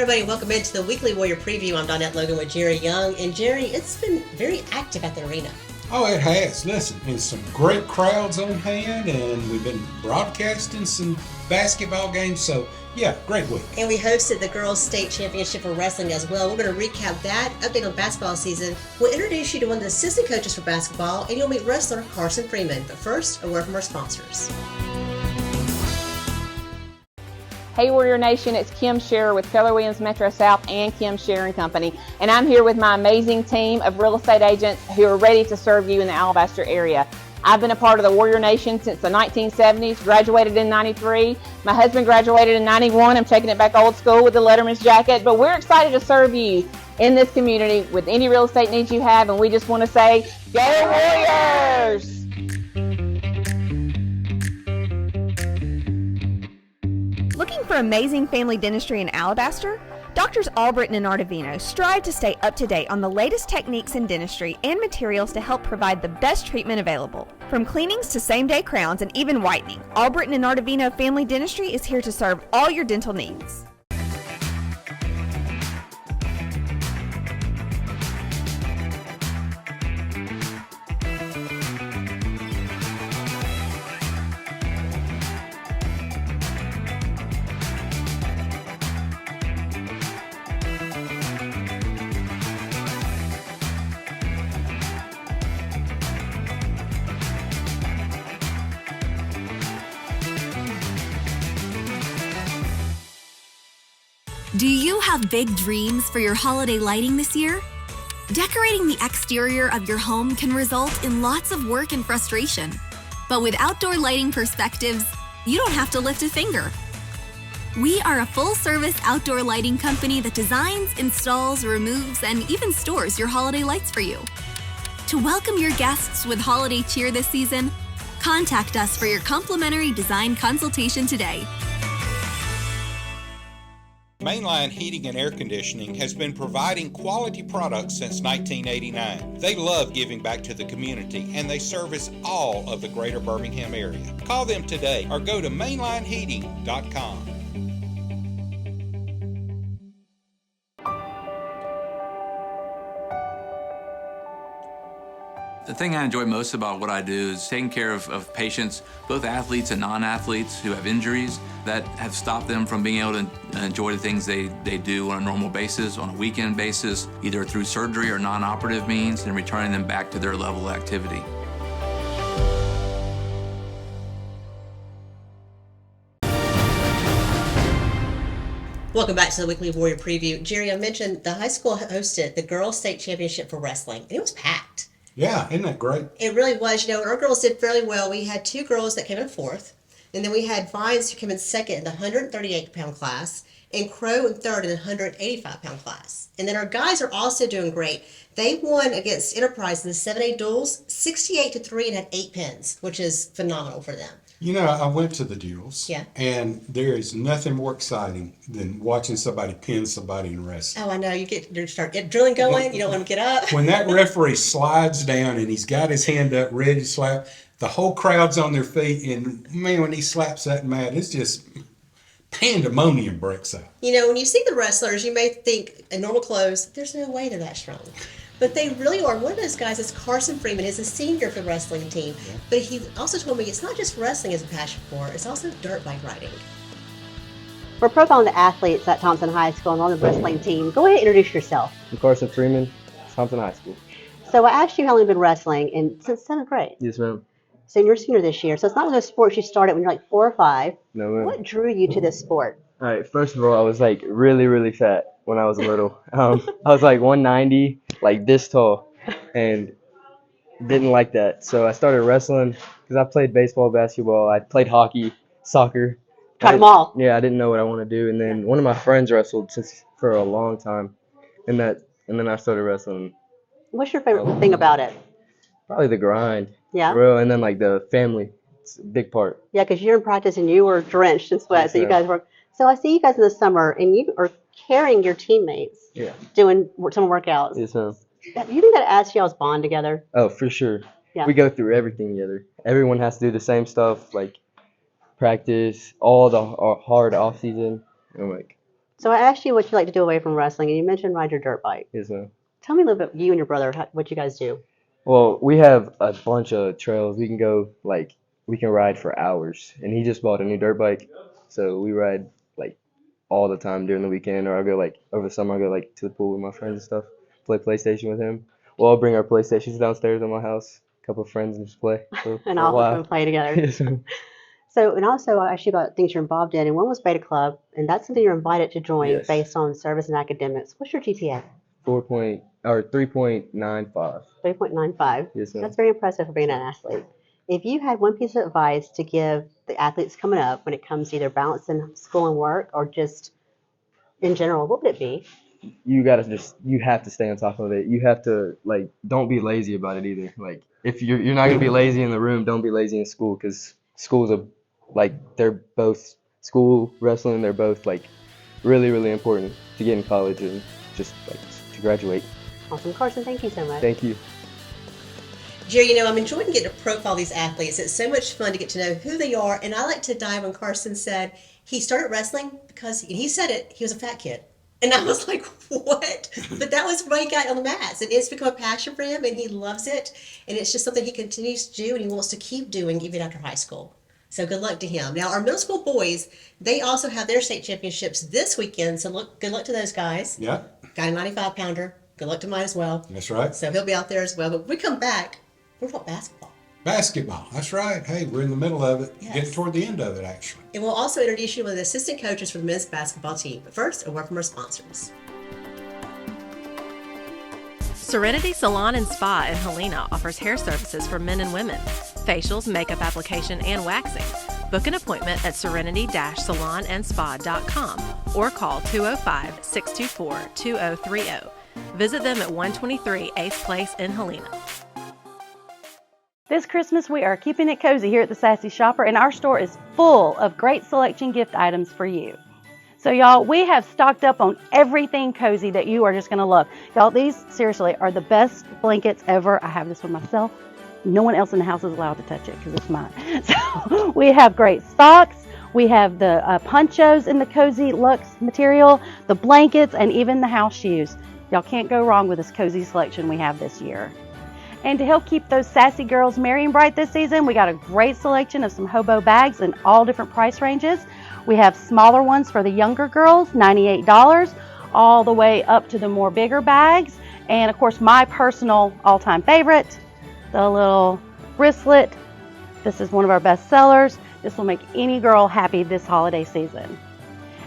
everybody, welcome into the Weekly Warrior Preview. I'm Donette Logan with Jerry Young. And Jerry, it's been very active at the arena. Oh, it has. Listen, there's some great crowds on hand, and we've been broadcasting some basketball games, so yeah, great week. And we hosted the Girls State Championship for Wrestling as well. We're going to recap that, update on basketball season. We'll introduce you to one of the assistant coaches for basketball, and you'll meet wrestler Carson Freeman. But first, a word from our sponsors. Hey Warrior Nation, it's Kim Scherer with Keller Williams Metro South and Kim Scherer & Company, and I'm here with my amazing team of real estate agents who are ready to serve you in the Alabaster area. I've been a part of the Warrior Nation since the 1970s, graduated in 93. My husband graduated in 91. I'm taking it back old school with the Letterman's jacket, but we're excited to serve you in this community with any real estate needs you have, and we just want to say, go Warriors! Looking for amazing family dentistry in Alabaster? Doctors Albritton and Artavino strive to stay up to date on the latest techniques in dentistry and materials to help provide the best treatment available. From cleanings to same-day crowns and even whitening, Albritton and Artavino Family Dentistry is here to serve all your dental needs. Do you have big dreams for your holiday lighting this year? Decorating the exterior of your home can result in lots of work and frustration. But with Outdoor Lighting Perspectives, you don't have to lift a finger. We are a full-service outdoor lighting company that designs, installs, removes, and even stores your holiday lights for you. To welcome your guests with holiday cheer this season, contact us for your complimentary design consultation today. Mainline Heating and Air Conditioning has been providing quality products since 1989. They love giving back to the community, and they service all of the greater Birmingham area. Call them today or go to mainlineheating.com. The thing I enjoy most about what I do is taking care of patients, both athletes and non-athletes who have injuries that have stopped them from being able to enjoy the things they do on a normal basis, on a weekend basis, either through surgery or non-operative means, and returning them back to their level of activity. Welcome back to the Weekly Warrior Preview. Jerry, I mentioned the high school hosted the Girls State Championship for Wrestling, and it was packed. Yeah, isn't that great? It really was. You know, our girls did fairly well. We had two girls that came in fourth, and then we had Vines who came in second in the 138-pound class, and Crow in third in the 185-pound class. And then our guys are also doing great. They won against Enterprise in the 7A duels, 68-3, and had 8 pins, which is phenomenal for them. You know, I went to the duels, Yeah. and there is nothing more exciting than watching somebody pin somebody in wrestling. Oh, I know. You start get drilling going. You don't want to get up. When that referee slides down and he's got his hand up ready to slap, the whole crowd's on their feet, and man, when he slaps that mat, it's just pandemonium breaks out. You know, when you see the wrestlers, you may think in normal clothes, there's no way they're that strong. But they really are. One of those guys is Carson Freeman. He's a senior for the wrestling team. Yeah. But he also told me it's not just wrestling he's a passion for, it's also dirt bike riding. We're profiling the athletes at Thompson High School and on the wrestling team. Go ahead and introduce yourself. I'm Carson Freeman, Thompson High School. So I asked you how long you've been wrestling since 7th grade. Yes, ma'am. So you're a senior this year. So it's not one of those sports you started when you're like 4 or 5. No, ma'am. What drew you to this sport? All right, first of all, I was like really, really fat when I was little. I was like 190, like this tall, and didn't like that. So I started wrestling because I played baseball, basketball, I played hockey, soccer. Tried them all. Yeah, I didn't know what I want to do. And then one of my friends wrestled for a long time, and then I started wrestling. What's your favorite thing about it? Probably the grind. Yeah. Real, and then like the family. It's a big part. Yeah, because you're in practice and you were drenched in sweat. Yes, so you guys were. So I see you guys in the summer and you are carrying your teammates. Yeah. Doing some workouts. Yes, ma'am. You think that adds to y'all's bond together? Oh, for sure. Yeah. We go through everything together. Everyone has to do the same stuff, like practice, all the hard off season. And like So I asked you what you like to do away from wrestling, and you mentioned ride your dirt bike. Yes, ma'am. Tell me a little bit, you and your brother, what you guys do. Well, we have a bunch of trails. We can go, like, we can ride for hours. And he just bought a new dirt bike, so we ride, like, all the time during the weekend. Or I'll go, like, over the summer, I'll go, like, to the pool with my friends and stuff, play PlayStation with him. Well, I'll bring our PlayStations downstairs in my house, a couple of friends, and just play for And a all while. play together. Yes, ma'am. So, and also I asked you about things you're involved in, and one was Beta Club, and that's something you're invited to join Yes. based on service and academics. What's your GPA? 3.95. 3.95. Yes, ma'am. That's very impressive for being an athlete. If you had one piece of advice to give the athletes coming up when it comes to either balancing school and work or just in general, what would it be? You have to stay on top of it. You have to, like, don't be lazy about it either. Like, if you're not gonna be lazy in the room, don't be lazy in school, because they're both school, wrestling, they're both, like, really, really important to get in college and just, like, to graduate. Awesome. Carson, thank you so much. Thank you. Jerry, I'm enjoying getting to profile these athletes. It's so much fun to get to know who they are. And I like to dive when Carson said he started wrestling because, and he said it, he was a fat kid. And I was like, what? But that was why he got on the mats. And it's become a passion for him, and he loves it. And it's just something he continues to do, and he wants to keep doing even after high school. So good luck to him. Now, our middle school boys, they also have their state championships this weekend. So good luck to those guys. Yeah, Got a 95-pounder. Good luck to mine as well. that's right. So he'll be out there as well. But when we come back, we're talking basketball. Basketball, that's right. Hey, we're in the middle of it, Yes. getting toward the end of it, actually. And we'll also introduce you to one of the assistant coaches for the men's basketball team. But first, a word from our sponsors. Serenity Salon and Spa in Helena offers hair services for men and women, facials, makeup application, and waxing. Book an appointment at serenity-salonandspa.com or call 205-624-2030. Visit them at 123 8th Place in Helena. This Christmas, we are keeping it cozy here at the Sassy Shopper, and our store is full of great selection gift items for you. So y'all, we have stocked up on everything cozy that you are just going to love. Y'all, these seriously are the best blankets ever. I have this one myself. No one else in the house is allowed to touch it because it's mine. So we have great socks. We have the ponchos in the cozy luxe material, the blankets, and even the house shoes. Y'all can't go wrong with this cozy selection we have this year. And to help keep those sassy girls merry and bright this season, we got a great selection of some hobo bags in all different price ranges. We have smaller ones for the younger girls, $98, all the way up to the more bigger bags. And of course, my personal all-time favorite, the little wristlet. This is one of our best sellers. This will make any girl happy this holiday season.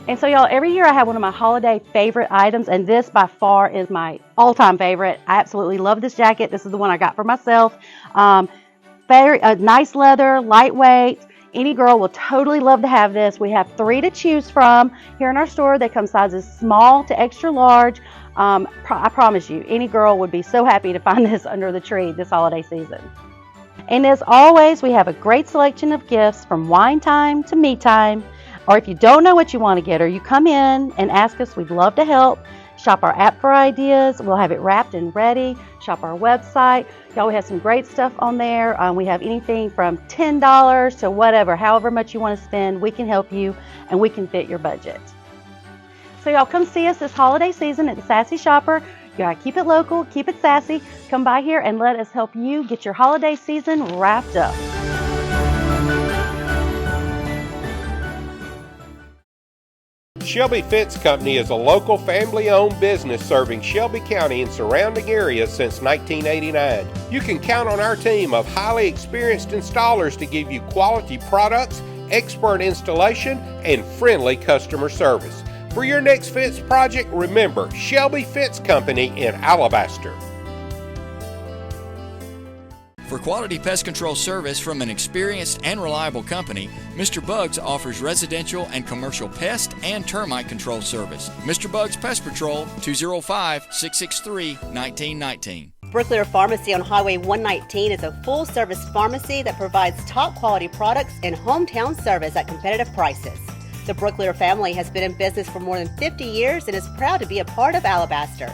And so y'all, every year I have one of my holiday favorite items, and this by far is my all-time favorite. I absolutely love this jacket. This is the one I got for myself. Very nice leather, lightweight. Any girl will totally love to have this. We have 3 to choose from here in our store. They come sizes small to extra large. I promise you, any girl would be so happy to find this under the tree this holiday season. And as always, we have a great selection of gifts from wine time to me time. Or if you don't know what you want to get, or you come in and ask us, we'd love to help. Shop our app for ideas. We'll have it wrapped and ready. Shop our website. Y'all, we have some great stuff on there. We have anything from $10 to whatever, however much you want to spend, we can help you and we can fit your budget. So y'all come see us this holiday season at the Sassy Shopper. You gotta keep it local, keep it sassy. Come by here and let us help you get your holiday season wrapped up. Shelby Fence Company is a local family-owned business serving Shelby County and surrounding areas since 1989. You can count on our team of highly experienced installers to give you quality products, expert installation, and friendly customer service. For your next fence project, remember Shelby Fence Company in Alabaster. For quality pest control service from an experienced and reliable company, Mr. Bugs offers residential and commercial pest and termite control service. Mr. Bugs Pest Patrol, 205-663-1919. Brooklear Pharmacy on Highway 119 is a full-service pharmacy that provides top-quality products and hometown service at competitive prices. The Brooklear family has been in business for more than 50 years and is proud to be a part of Alabaster.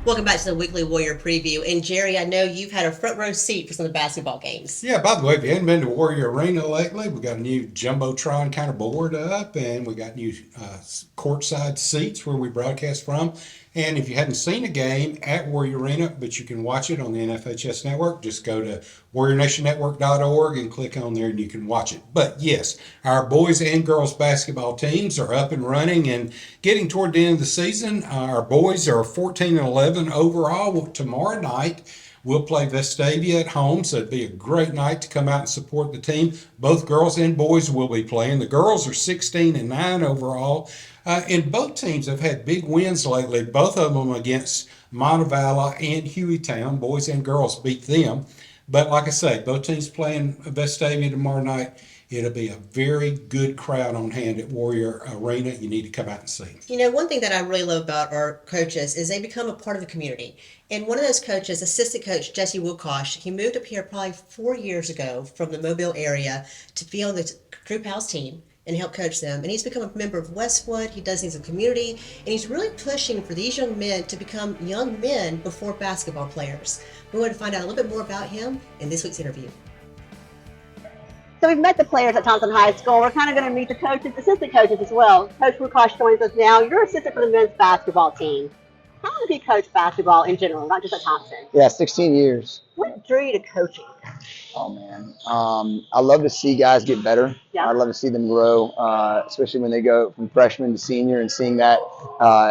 Welcome back to the Weekly Warrior Preview. And Jerry, I know you've had a front row seat for some of the basketball games. Yeah, by the way, if you hadn't been to Warrior Arena lately, we got a new Jumbotron kind of board up, and we got new courtside seats where we broadcast from. And if you hadn't seen a game at Warrior Arena, but you can watch it on the NFHS network, just go to warriornationnetwork.org and click on there and you can watch it. But yes, our boys and girls basketball teams are up and running and getting toward the end of the season. Our boys are 14-11 overall. Tomorrow night, we'll play Vestavia at home, so it'd be a great night to come out and support the team. Both girls and boys will be playing. The girls are 16-9 overall. And both teams have had big wins lately, both of them against Montevallo and Hueytown. Boys and girls beat them. But like I say, both teams playing Vestavia tomorrow night. It'll be a very good crowd on hand at Warrior Arena. You need to come out and see. You know, one thing that I really love about our coaches is they become a part of the community. And one of those coaches, assistant coach Jesse Wukasch, he moved up here probably 4 years ago from the Mobile area to be on the Group House team and help coach them. And he's become a member of Westwood. He does things in the community. And he's really pushing for these young men to become young men before basketball players. We want to find out a little bit more about him in this week's interview. So we've met the players at Thompson High School. We're kind of going to meet the coaches, assistant coaches as well. Coach Wukasch joins us now. You're assistant for the men's basketball team. How long have you coached basketball in general, not just at Thompson? Yeah, 16 years. What drew you to coaching? Oh, man. I love to see guys get better. Yeah. I love to see them grow, especially when they go from freshman to senior and seeing that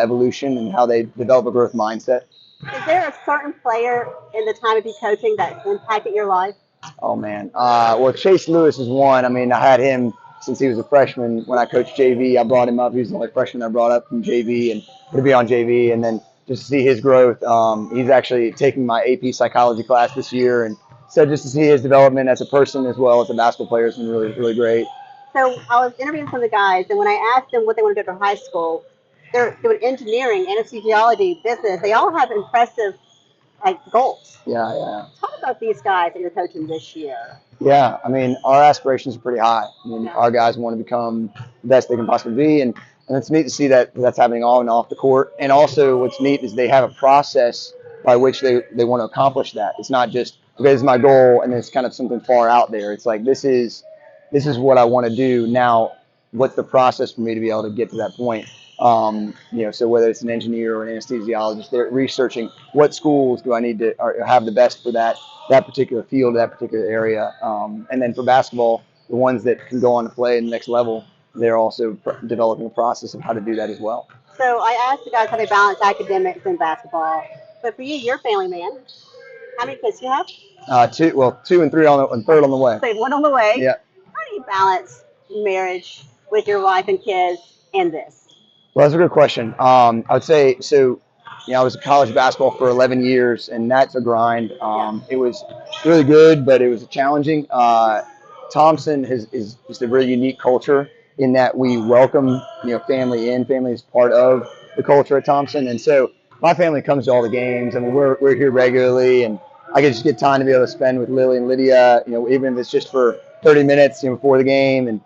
evolution and how they develop a growth mindset. Is there a certain player in the time of you coaching that impacted your life? Oh, man. Well, Chase Lewis is one. I mean, I had him since he was a freshman. When I coached JV, I brought him up. He was the only freshman I brought up from JV and to be on JV. And then just to see his growth, he's actually taking my AP psychology class this year. And so just to see his development as a person as well as a basketball player has been really, really great. So I was interviewing some of the guys, and when I asked them what they want to do after high school, they're doing engineering, anesthesiology, business. They all have impressive goals. Yeah. Talk about these guys that you're coaching this year. Yeah, I mean, our aspirations are pretty high. I mean, our guys want to become the best they can possibly be, and it's neat to see that that's happening on and off the court. And also what's neat is they have a process by which they want to accomplish that. It's not just, okay, this is my goal, and it's kind of something far out there. It's like, this is what I want to do. Now, what's the process for me to be able to get to that point? So whether it's an engineer or an anesthesiologist, they're researching what schools do I need to or have the best for that particular field, that particular area. And then for basketball, the ones that can go on to play in the next level, they're also developing a process of how to do that as well. So I asked you guys how they balance academics and basketball. But for you, you're a family man. How many kids do you have? 2 and 3 and third on the way. So one on the way. Yeah. How do you balance marriage with your wife and kids and this? Well, that's a good question. I would say, I was in college basketball for 11 years, and that's a grind. It was really good, but it was challenging. Thompson is just a very unique culture in that we welcome, family in. Family is part of the culture at Thompson, and so my family comes to all the games. I mean, we're here regularly, and I just get time to be able to spend with Lily and Lydia. Even if it's just for 30 minutes before the game, and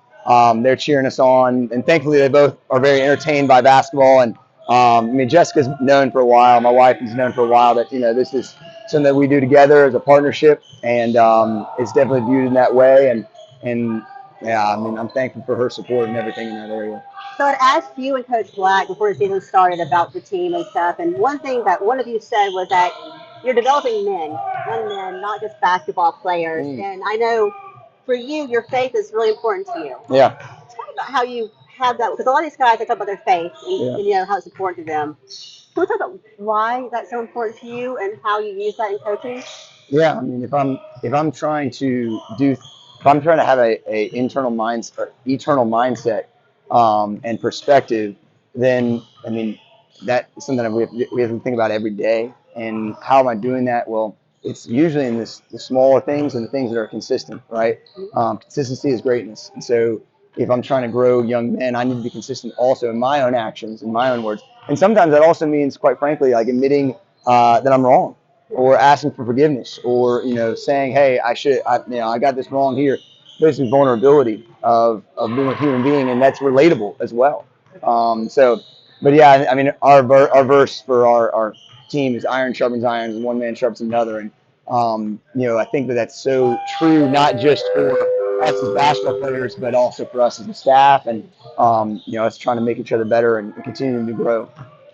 they're cheering us on, and thankfully they both are very entertained by basketball. And Jessica's known for a while, my wife has known for a while that this is something that we do together as a partnership, and it's definitely viewed in that way. And I'm thankful for her support and everything in that area. So I'd asked you and Coach Black before the season started about the team and stuff, and one thing that one of you said was that you're developing young men, not just basketball players. And I know for you, your faith is really important to you. Yeah. Talk about how you have that, because a lot of these guys, they talk about their faith and how it's important to them. Can we talk about why that's so important to you and how you use that in coaching? Yeah, I mean, if I'm trying to have a internal mindset and perspective, then that's something that we have to think about every day. And how am I doing that? Well, it's usually in the smaller things and the things that are consistent, right? Consistency is greatness. And so if I'm trying to grow young men, I need to be consistent also in my own actions, in my own words. And sometimes that also means, quite frankly, like admitting that I'm wrong, or asking for forgiveness, or saying, hey, I got this wrong here. Basically, vulnerability of being a human being, and that's relatable as well. But yeah, our verse for our team is iron sharpens iron, and one man sharpens another. And I think that's so true, not just for us as basketball players, but also for us as a staff, and us trying to make each other better and continuing to grow.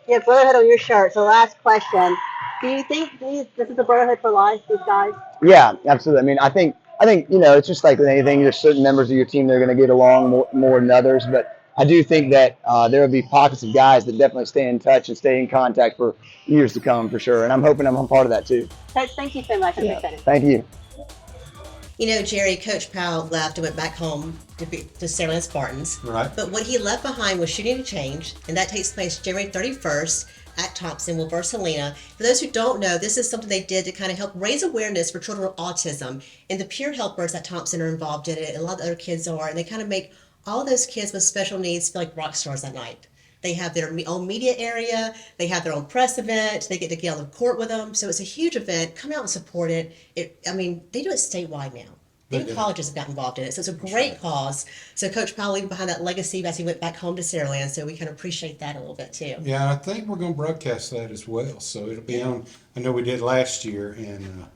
Yeah, brotherhood on your shirt. So last question. Do you think this is a brotherhood for life, these guys? Yeah, absolutely. I mean, I think it's just like with anything. There's certain members of your team that are going to get along more than others, but I do think that there will be pockets of guys that definitely stay in touch and stay in contact for years to come, for sure. And I'm hoping I'm a part of that too. Coach, thank you so much. I appreciate it. Thank you. Jerry, Coach Powell left and went back home to Saraland Spartans. Right. But what he left behind was Shooting to Change, and that takes place January 31st at Thompson will verse Helena. For those who don't know, this is something they did to kind of help raise awareness for children with autism. And the peer helpers at Thompson are involved in it, and a lot of other kids are, and they kind of make all those kids with special needs feel like rock stars that night. They have their own media area, they have their own press event, they get to get on the court with them. So it's a huge event. Come out and support it. They do it statewide now. Even colleges have got involved in it. So it's a great cause. So Coach Powell leaving behind that legacy as he went back home to Saraland. So we kind of appreciate that a little bit too. Yeah, I think we're going to broadcast that as well. So it'll be on, I know we did last year, and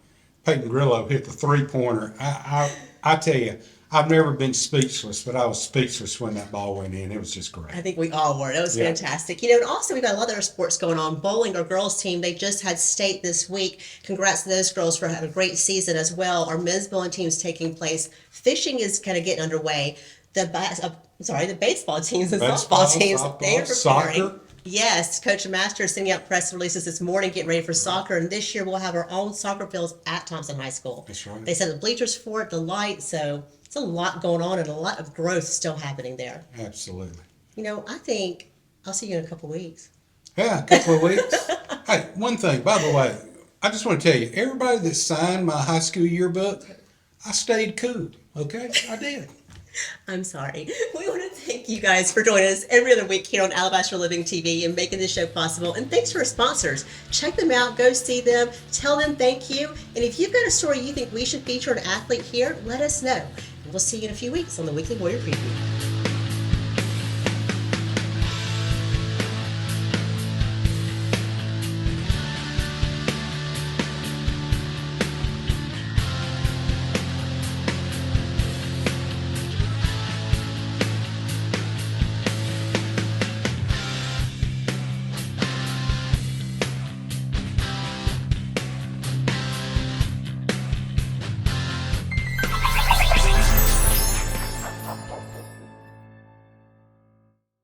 Peyton Grillo hit the three-pointer. I tell you, I've never been speechless, but I was speechless when that ball went in. It was just great. I think we all were. That was fantastic. And also we've got a lot of other sports going on. Bowling, our girls team, they just had state this week. Congrats to those girls for having a great season as well. Our men's bowling team is taking place. Fishing is kind of getting underway. The baseball teams and softball teams, they are preparing. Soccer. Yes, Coach Master is sending out press releases this morning, getting ready for soccer. And this year we'll have our own soccer fields at Thompson High School. That's right. They set the bleachers for it, the light, so it's a lot going on and a lot of growth still happening there. Absolutely. I think I'll see you in a couple of weeks. Yeah, a couple of weeks. Hey, one thing, by the way, I just want to tell you, everybody that signed my high school yearbook, I stayed cool, okay? I did. I'm sorry. We want to thank you guys for joining us every other week here on Alabaster Living TV and making this show possible. And thanks to our sponsors. Check them out. Go see them. Tell them thank you. And if you've got a story you think we should feature an athlete here, let us know. And we'll see you in a few weeks on the Weekly Warrior Preview.